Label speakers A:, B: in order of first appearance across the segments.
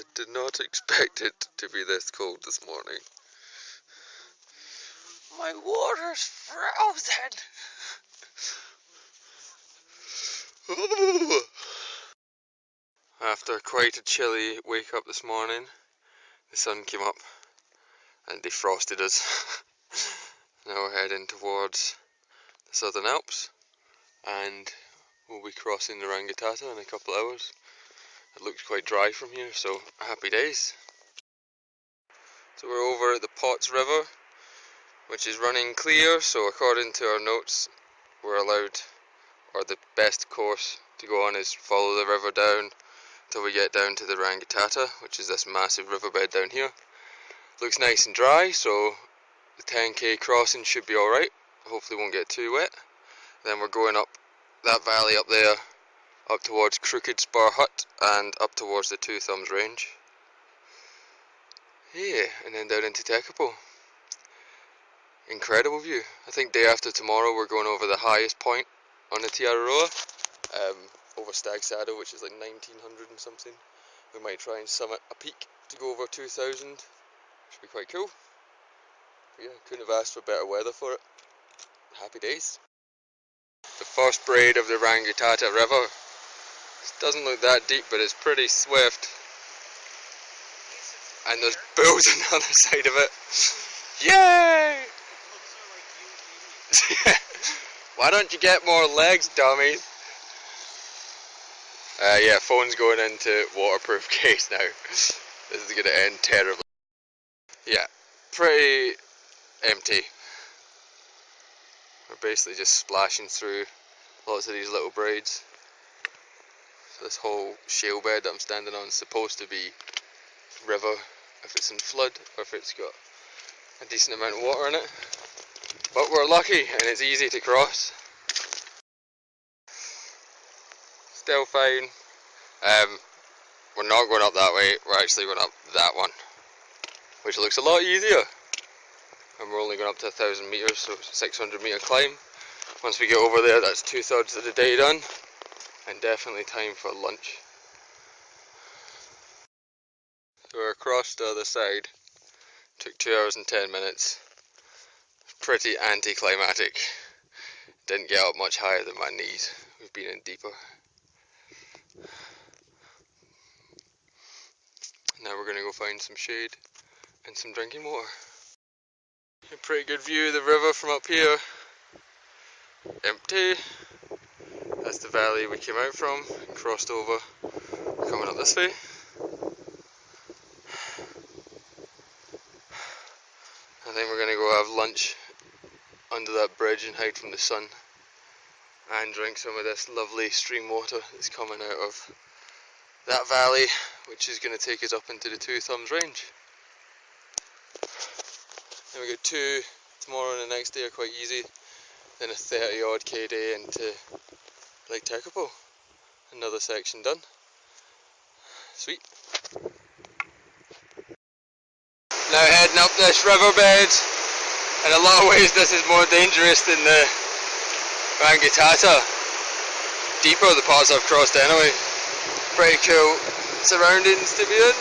A: I did not expect it to be this cold this morning. My water's frozen! Ooh. After quite a chilly wake up this morning, the sun came up and defrosted us. Now we're heading towards the Southern Alps and we'll be crossing the Rangitata in a couple of hours. It looks quite dry from here, so happy days. So we're over at the Potts River, which is running clear, so according to our notes we're allowed, or the best course to go on is follow the river down until we get down to the Rangitata, which is this massive riverbed down here. Looks nice and dry, so the 10k crossing should be alright. Hopefully won't get too wet. Then we're going up that valley up there, up towards Crooked Spur Hut and up towards the Two Thumbs Range. Yeah, and then down into Tekapo. Incredible view. I think day after tomorrow we're going over the highest point on the Tiararoa, over Stag Saddle, which is like 1900 and something. We might try and summit a peak to go over 2000. Should be quite cool. But yeah, couldn't have asked for better weather for it. Happy days. The first braid of the Rangitata River. It doesn't look that deep, but it's pretty swift. And there's bulls on the other side of it. Yay! Why don't you get more legs, dummies? Yeah, phone's going into waterproof case now. This is going to end terribly. Yeah, pretty empty. We're basically just splashing through lots of these little braids. So this whole shale bed that I'm standing on is supposed to be river if it's in flood, or if it's got a decent amount of water in it. But we're lucky and it's easy to cross. Still fine. We're not going up that way, we're actually going up that one, which looks a lot easier. And we're only going up to 1,000 meters, so 600 meter climb. Once we get over there, that's 2/3 of the day done, and definitely time for lunch. So we're across the other side. Took 2 hours and 10 minutes. Pretty anticlimactic. Didn't get up much higher than my knees. We've been in deeper. Now we're going to go find some shade and some drinking water. A pretty good view of the river from up here. Empty. That's the valley we came out from, crossed over, coming up this way. I think we're going to go have lunch under that bridge and hide from the sun and drink some of this lovely stream water that's coming out of that valley, which is going to take us up into the Two Thumbs Range. Then we got 2 tomorrow and the next day are quite easy. Then a 30 odd k day into Lake Tekapo. Another section done. Sweet. Now heading up this riverbed. In a lot of ways this is more dangerous than the Rangitata. Deeper the parts I've crossed anyway. Pretty cool surroundings to be in.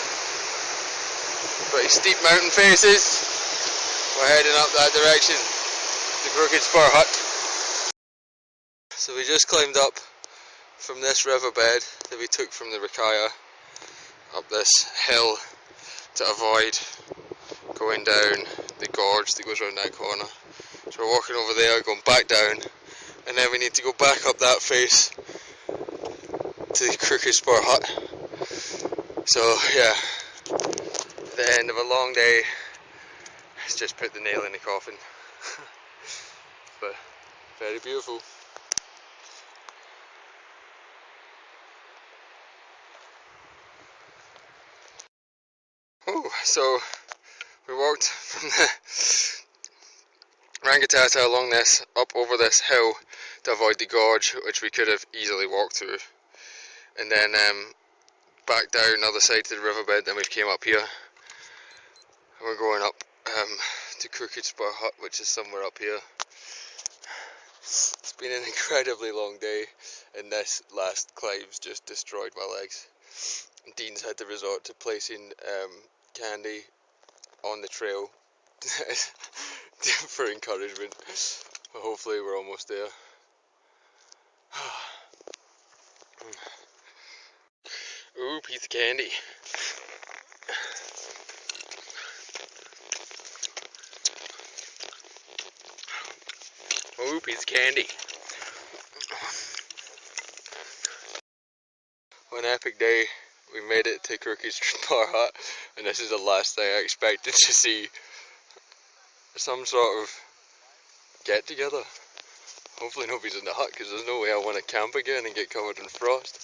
A: Pretty steep mountain faces. We're heading up that direction. The Crooked Spur Hut. So we just climbed up from this riverbed that we took from the Rikaya up this hill to avoid going down the gorge that goes around that corner. So we're walking over there, going back down, and then we need to go back up that face to the Crooked Spur Hut. So yeah, the end of a long day. It's just put the nail in the coffin. But very beautiful. Oh, so we walked from the Rangitata along this, up over this hill to avoid the gorge, which we could have easily walked through, and then back down the other side to the riverbed. Then we came up here, and we're going up to Crooked Spur Hut, which is somewhere up here. It's been an incredibly long day, and this last climb's just destroyed my legs. Dean's had to resort to placing candy on the trail for encouragement. But hopefully we're almost there. Ooh, piece of candy. Ooh, piece of candy. One epic day. We made it to Crookie's Bar Hut, and this is the last thing I expected to see. Some sort of get together. Hopefully nobody's in the hut, because there's no way I want to camp again and get covered in frost.